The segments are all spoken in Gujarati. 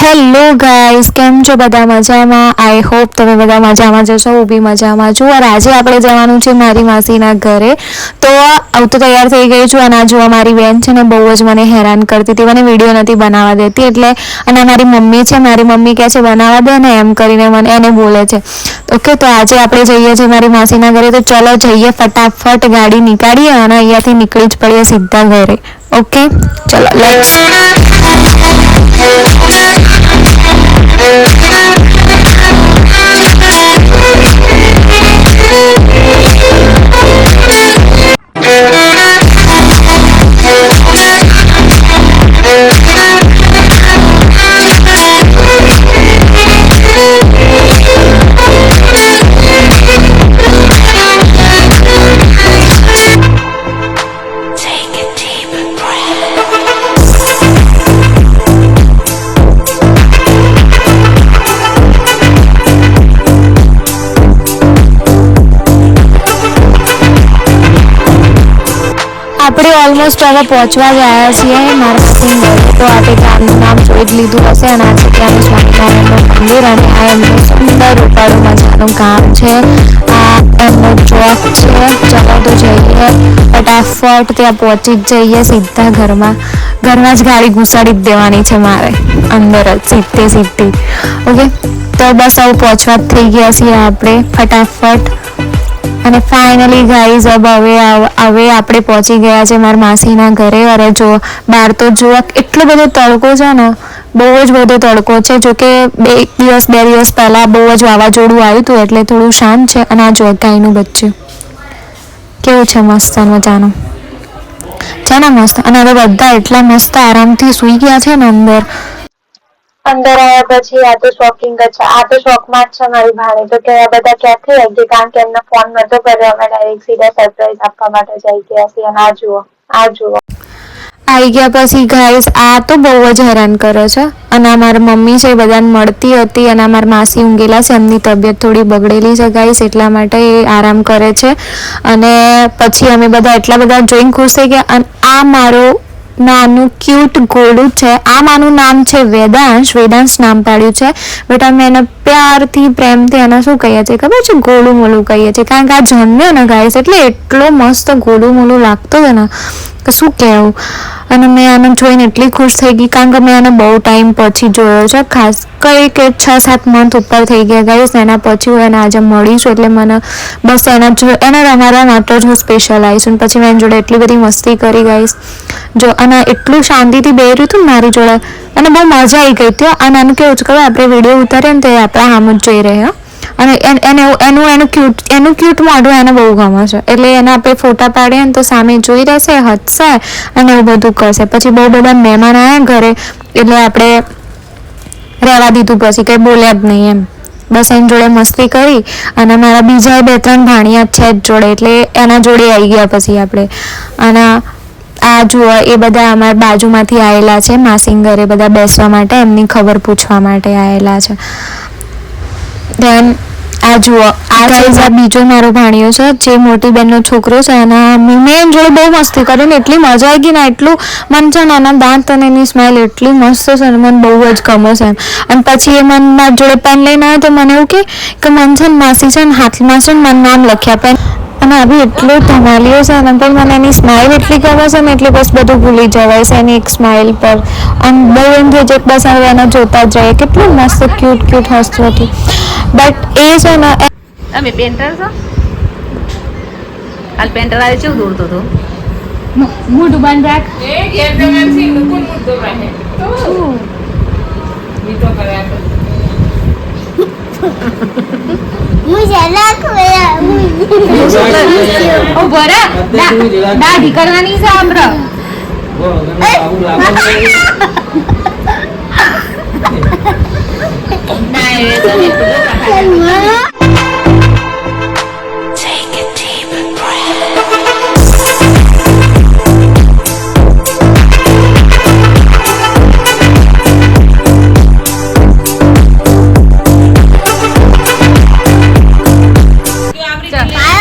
હેલો ગાઈઝ, કેમ છો બધા? મજામાં? આઈ હોપ તમે બધા મજામાં જશો. હું બી મજામાં છું. અને આજે આપણે જવાનું છે મારી માસીના ઘરે. તો હું તો તૈયાર થઈ ગઈ છું. અને આ જો મારી બેન છે ને બહુ જ મને હેરાન કરતી હતી, મને વિડીયો નથી બનાવવા દેતી. એટલે અને મારી મમ્મી છે, મારી મમ્મી કહે છે બનાવવા દે ને, એમ કરીને મને એને બોલે છે. ઓકે, તો આજે આપણે જઈએ છીએ મારી માસીના ઘરે. તો ચલો જઈએ, ફટાફટ ગાડી નીકાળીએ અને અહીંયાથી નીકળી જ પડીએ સીધા ઘરે. ઓકે, ચલો લેટ્સ. આપણે ઓલમોસ્ટ હવે પહોંચવા ગયા છીએ મારા માસીના ઘરે. તો આપણે ગામનું નામ જોઈ જ લીધું હશે. અને આ છે ત્યાંનું સ્વામિનારાયણનું મંદિર અને આ એમનું સુંદર રૂપાળું મજાનું ગામ છે. આ એમનો ચોક છે. ચલો તો જઈએ ફટાફટ, ત્યાં પહોંચી જ જઈએ સીધા ઘરમાં જ ગાડી ઘુસાડી જ દેવાની છે મારે અંદર જ સીધી. ઓકે, તો બસ હવે પહોંચવા જ થઈ ગયા છીએ આપણે ફટાફટ. અને ફાઇનલી ગાઈઝ હવે આપણે પહોંચી ગયા છે મારા માસીના ઘરે. અરે જો બહાર તો જુઓ એટલો બધો તડકો છે ને, બહુ જ બધો તડકો છે. જો કે બે દિવસ પહેલાં બહુ જ વાવાઝોડું આવ્યું હતું, એટલે થોડું શાંત છે. અને આ જો ગાયનું બચ્ચું કેવું છે, મસ્ત મજાનું છે ને, મસ્ત. અને હવે બધા એટલા મસ્ત આરામથી સૂઈ ગયા છે ને અંદર આવ્યા પછી. આ તો શોપિંગ જ છે, આ તો શોખમાં જ છે મારી ભાણે. તો કે આ બધા ક્યાંથી આવી ગયા, કારણ કે એમના ફોન નતો કર્યો. અમે ડાયરેક્ટ સીધા સરપ્રાઈઝ આપવા માટે જઈ ગયા છીએ. અને આ જુઓ આવી ગયા પછી ગાઈસ. આ તો બહુ જ હેરાન કરે છે. અને અમારા મમ્મી છે, બધાને મળતી હતી. અને અમારા માસી ઊંઘેલા છે, એમની તબિયત થોડી બગડેલી છે ગાઈસ, એટલા માટે એ આરામ કરે છે. અને પછી અમે બધા એટલા બધા જોઈને ખુશ થઈ ગયા. અને આ મારો નાનું ક્યુટ ઘોડું છે. આ માનું નામ છે વેદાંશ નામ પાડ્યું છે. બટ અમે એને પ્યારથી પ્રેમથી એને શું કહીએ છીએ ખબર છે? ગોલું મોલું કહીએ છીએ. કારણ કે આ જન્મ્યો ને ગાઈસ, એટલે એટલો મસ્ત ગોલું મોલું લાગતો હતો ને કે શું કહેવું. અને મેં આને જોઈને એટલી ખુશ થઈ ગઈ, કારણ કે મેં આને બહુ ટાઈમ પછી જોયો છે. ખાસ કંઈ કે 6-7 મંથ ઉપર થઈ ગયા ગાઈસ. એના પછી હું એને આજે મળીશું, એટલે મને બસ એને રમાડવા માટે જ હું સ્પેશિયલ આવીશું. પછી મેં એની જોડે એટલી બધી મસ્તી કરી ગાઈસ જો. અને એટલું શાંતિથી બેહ્યું હતું ને મારી જોડે, અને બહુ મજા આવી ગઈ હતી. અને આનું કેવું છે ખબર, આપણે વિડીયો ઉતારીએ ને તો એ આપણા આમ જ જોઈ રહ્યા. અને એનું ક્યુટ મોઢું એને બહુ ગમે છે. એટલે એને આપણે ફોટા પાડીએ ને તો સામે જોઈ રહેશે, હસશે અને એવું બધું કરશે. પછી બહુ બધા મહેમાન આવ્યા ઘરે, એટલે આપણે રહેવા દીધું. પછી કંઈ બોલ્યા જ નહીં એમ. બસ એની જોડે મસ્તી કરી. અને મારા બીજા 2-3 ભાણિયા છે જ જોડે, એટલે એના જોડે આવી ગયા પછી આપણે. અને આ જુઓ, એ બધા અમારા બાજુમાંથી આવેલા છે માસીના ઘરે બધા બેસવા માટે, એમની ખબર પૂછવા માટે આવેલા છે. ધેન આ જુઓ, આ બીજો મારો ભાણિયો છે, જે મોટી બેનનો છોકરો છે. અને મેં એની જોડે બહુ મસ્તી કરી ને એટલી મજા આવી ગઈ ને. એટલું મને છે ને એના દાંત અને એની સ્માઇલ એટલી મસ્ત છે ને, મને બહુ જ ગમે છે. અને પછી એ મને મારી જોડે પેન લઈને આવ્યો, તો મને એવું કે મને છે ને માસી છે ને હાથમાં છે ને મારું નામ લખ્યા પેન. અને આવી એટલો ધમાલ્યો છે ને, પણ મને એની સ્માઇલ એટલી ગમે છે ને, એટલે બસ બધું ભૂલી જવાય છે એની એક સ્માઇલ પર. અને બહુ એમ થઈ જાય બસ હવે એને જોતા જ જાય. કેટલું મસ્ત ક્યુટ હસતું હતું. બટ એ છે ને, તમે પેન્ટર છો? કાલ પેન્ટર આવે છે, દોડતો હતો. મોઢું બંધ રાખ. એ ઘેર જવાનું છે, કોણ મુદ્દો રહે તો મીઠો કર્યા મુજે લાખોયા ઓ બરા દાઢી કરવાની છે આમરા. ના એ તો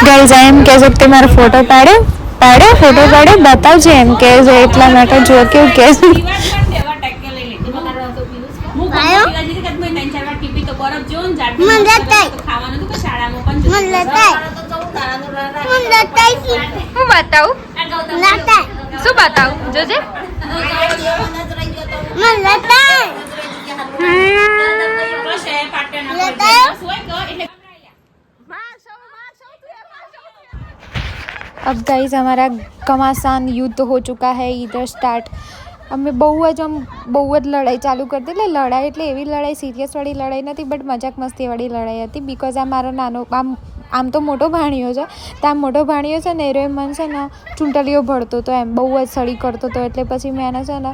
ગાઈઝ એમ કહે છે કે મારો ફોટો પાડે બતાવજે એમ કે એટલા માટે જો કેવું કે આયો? જીગાજી કે તમે 3-4 વાર ટીપી તો બરફ જેવો ને જાડો મને મસ્ત લતાય. તો ખાવાનું હતું કે શાળામાં પણ મને લતાય. મને લતાય છે. હું બતાવું લતાય. શું બતાવું જોજે મને લતાય. બસ એ પાટણ લતાય. હોય તો એટલે अब गाइस हमारा घमासान युद्ध हो चुका है इधर स्टार्ट અમે બહુ જ લડાઈ ચાલુ કરી હતી એટલે લડાઈ એટલે એવી લડાઈ સિરિયસવાળી લડાઈ નથી બટ મજાક મસ્તીવાળી લડાઈ હતી બિકોઝ આ મારો નાનો આમ તો મોટો ભાણિયો છે તો આમ મોટો ભાણિયો છે ને એરોએ મન છે ને ચૂંટલીઓ ભરતો હતો એમ બહુ જ સળી કરતો હતો એટલે પછી મેં એને છે ને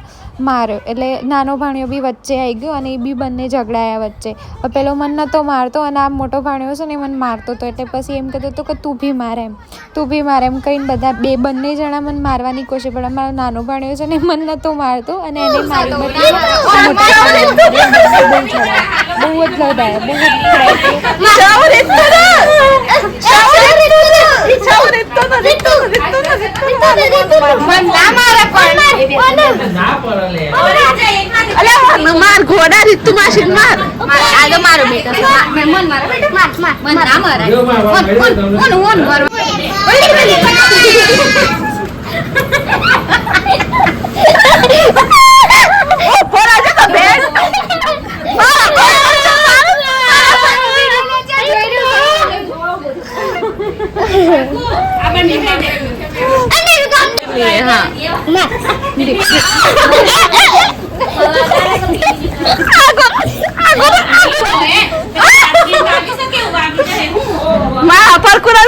માર્યો એટલે નાનો ભાણિયો બી વચ્ચે આવી ગયો અને એ બી બંને ઝઘડાયા વચ્ચે પેલો મન નહોતો મારતો અને આ મોટો ભાણિયો છે ને મને મારતો હતો એટલે પછી એમ કહેતો હતો કે તું બી મારે એમ કહીને બધા બંને જણા મને મારવાની કોશિશ પણ મારો નાનો ભાણિયો છે ને મને નહોતો મારતો અને એને મારી બધી બહુ જ માર ઘોડા રીતુ માસી માર આજે મારો બેટો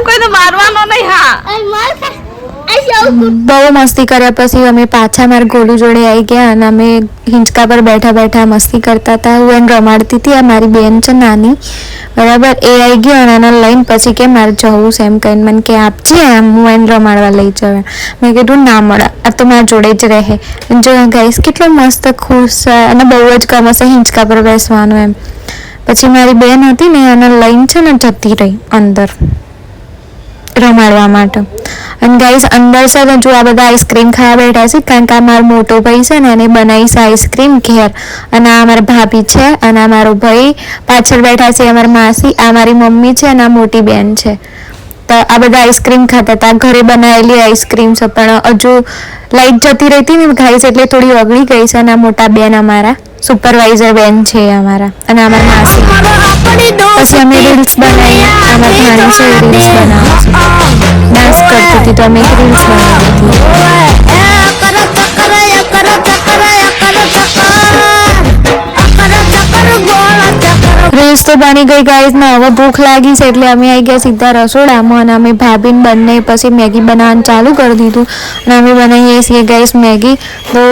કોઈને મારવાનો નહીં હા બહુ મસ્તી કર્યા પછી અમે પાછા મારા ગોલુ જોડે આવી ગયા અને અમે હિંચકા પર બેઠા મસ્તી કરતા હતા હું એને રમાડતી હતી આ મારી બેન છે નાની બરાબર એ આવી ગયો અને એને લઈને પછી કે મારે જવું છે એમ કહીને મને કે આપજે એમ હું એને રમાડવા લઈ જવા મેં કીધું ના મળે આ તો મારા જોડે જ રહે જો ગાઈસ કેટલો મસ્ત ખુશ છે અને બહુ જ ગમે છે હિંચકા પર બેસવાનું એમ પછી મારી બેન હતી ને એને લઈને છે ને જતી રહી અંદર રમાડવા માટે અને ગાઈસ અંદર છે ને જો આ બધા આઈસ્ક્રીમ ખાવા બેઠા છે કારણ કે આ મારો મોટો ભાઈ છે ને એને બનાવી છે આઈસ્ક્રીમ ઘેર અને આ અમારા ભાભી છે અને આ મારો ભાઈ પાછળ બેઠા છે અમારી માસી આ મારી મમ્મી છે અને આ મોટી બેન છે તો આ બધા આઈસ્ક્રીમ ખાતા હતા ઘરે બનાવેલી આઈસ્ક્રીમ છે પણ હજુ લાઈટ જતી રહેતી ને ગાઈસ એટલે થોડી ઓગળી ગઈ છે અને આ મોટા બેન અમારા સુપરવાઇઝર બેન છે અમારા અને અમારા માસી પછી અમે રીલ્સ બનાવી અમારી નાની છે રીલ્સ બનાવે છે ડાન્સ કરતી હતી તો અમે રીલ્સ બનાવી રીલ્સ તો બની ગઈ ગાઈસ ને હવે ભૂખ લાગી છે એટલે અમે આવી ગયા સીધા રસોડામાં અને અમે ભાભીને બંને પછી મેગી બનાવવાનું ચાલુ કરી દીધું અને અમે બનાવીએ છીએ ગાઈસ મેગી તો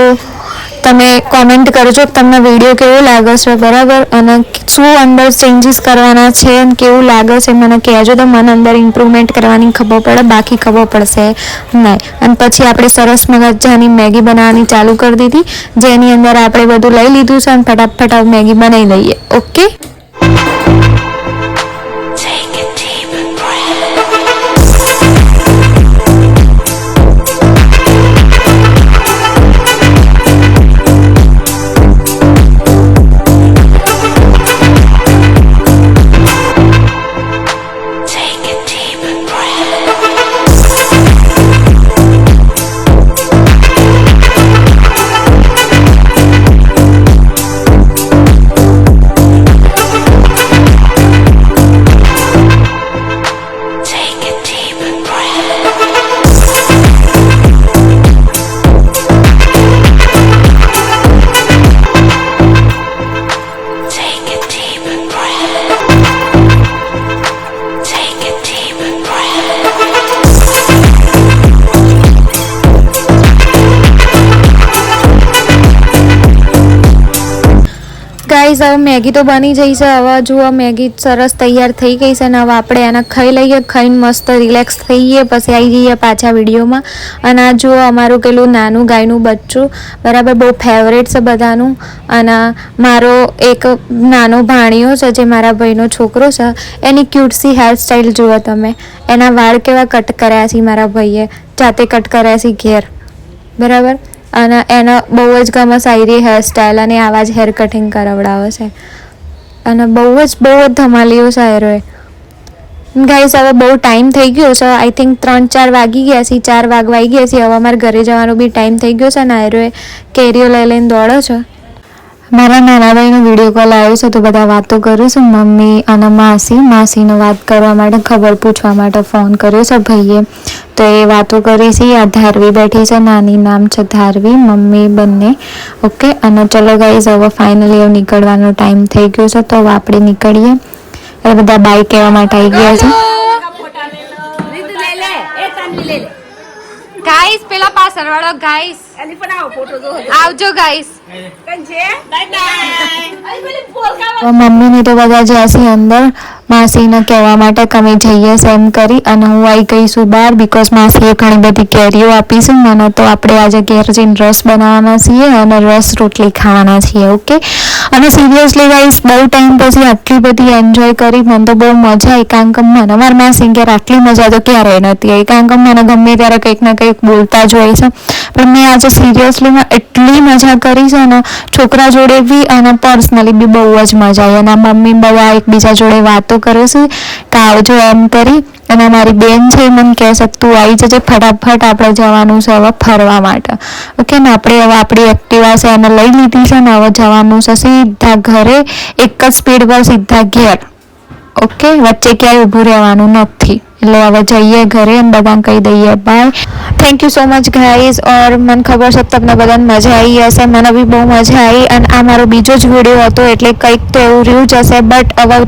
તમે કોમેન્ટ કરજો કે તમને વિડીયો કેવો લાગે છે બરાબર અને શું અંદર ચેન્જીસ કરવાના છે અને કેવું લાગે છે મને કહેજો તો મને અંદર ઇમ્પ્રુવમેન્ટ કરવાની ખબર પડે બાકી ખબર પડશે નહીં અને પછી આપણે સરસ મજાની મેગી બનાવવાની ચાલુ કરી દીધી જેની અંદર આપણે બધું લઈ લીધું છે અને ફટાફટ મેગી બનાવી લઈએ ઓકે ગાઈસ હવે મેગી તો બની જઈ છે હવે જુઓ મેગી સરસ તૈયાર થઈ ગઈ છે અને હવે આપણે એને ખાઈ લઈએ ખાઈને મસ્ત રિલેક્સ થઈએ પછી આવી જઈએ પાછા વિડીયોમાં અને આ જુઓ અમારું પેલું નાનું ગાયનું બચ્ચું બરાબર બહુ ફેવરેટ છે બધાનું અને મારો એક નાનો ભાણિયો છે જે મારા ભાઈનો છોકરો છે એની ક્યુટસી હેરસ્ટાઈલ જુઓ તમે એના વાળ કેવા કટ કર્યા છે મારા ભાઈએ જાતે કટ કર્યા છે ઘેર બરાબર અને એને બહુ જ ગમે સાયરી હેરસ્ટાઈલ અને આવા જ હેર કટિંગ કરાવડાવે છે અને બહુ જ ધમાલ્યું છે હેરોએ ગાઈસ. હવે બહુ ટાઈમ થઈ ગયો છે, આઈ થિંક 3-4 વાગી ગયા છે, 4 વાગવા આવી ગયા છે. હવે અમારે ઘરે જવાનો બી ટાઈમ થઈ ગયો છે ને હેરોએ કેરીઓ લઈને દોડો છે. મારા નાના ભાઈનો વિડીયો કોલ આવ્યો છે તો બધા વાતો કરું છું. મમ્મી અને માસીને વાત કરવા માટે ખબર પૂછવા માટે ફોન કર્યો છે ભાઈએ, તો એ વાતો કરી છે. આ ધારવી બેઠી છે, નાની નામ છે ધારવી, મમ્મી બંને. ઓકે, અને ચલો ગાઈઝ હવે ફાઇનલી નીકળવાનો ટાઈમ થઈ ગયો છે તો હવે આપણે નીકળીએ. એ બધા બાય કહેવા માટે આવી ગયા છે. ગાઈસ પેલા પાછળ વાળો ગાઈસ આવજો ગાઈસ. મમ્મીને તો બધા જશે અંદર માસીને કહેવા માટે કે અમે જઈએ એમ કરી, અને હું આવી ગઈ છું બહાર બીકોઝ માસીએ ઘણી બધી કેરીઓ આપી છે મને. તો આપણે આજે ઘેર જઈને રસ બનાવવાના છીએ અને રસ રોટલી ખાવાના છીએ. ઓકે, અને સિરિયસલી ગાઈસ બહુ ટાઈમ પછી આટલી બધી એન્જોય કરી. મને તો બહુ મજા આવી, કારણ કે મને મારા માસી ઘેર આટલી મજા તો ક્યારેય નથી આવી, કારણ કે મને ગમે ત્યારે કંઈક ને કંઈક બોલતા જ હોય છે. પણ મેં આજે સિરિયસલીમાં એટલી મજા કરી છે ને, છોકરા જોડે બી અને પર્સનલી બી બહુ જ મજા આવી. અને મમ્મી બધા એકબીજા જોડે વાતો કરે છે કે આવજો એમ કરી. અને મારી બેન છે એ મને કહે છે તું આવી જજે ફટાફટ, આપણે જવાનું છે હવે ફરવા માટે. ઓકે, ને આપણે હવે આપણી એક્ટિવા છે એને લઈ લીધી છે ને હવે જવાનું છે સીધા ઘરે, એક જ સ્પીડ પર સીધા ઘેર. ઓકે, વચ્ચે ક્યાંય ઊભું રહેવાનું નથી. એટલે હવે જઈએ ઘરે અને બધાને કહી દઈએ bye. Thank you so much guys. ઓર મને ખબર છે તમને બધાને મજા આવી હશે, મને બી બહુ મજા આવી. અને આ મારો બીજો જ વિડીયો હતો એટલે કંઈક તો એવું રહ્યું જ હશે, બટ હવે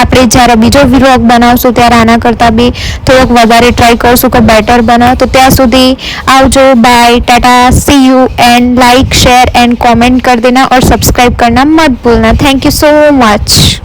આપણે જ્યારે બીજો વ્લોગ બનાવશું ત્યારે આના કરતાં બી થોડોક વધારે ટ્રાય કરશું કે બેટર બનાવ. તો ત્યાં સુધી આવજો, bye, tata, see you and like share and comment कर देना और सब्सक्राइब करना मत भूलना. Thank you so much.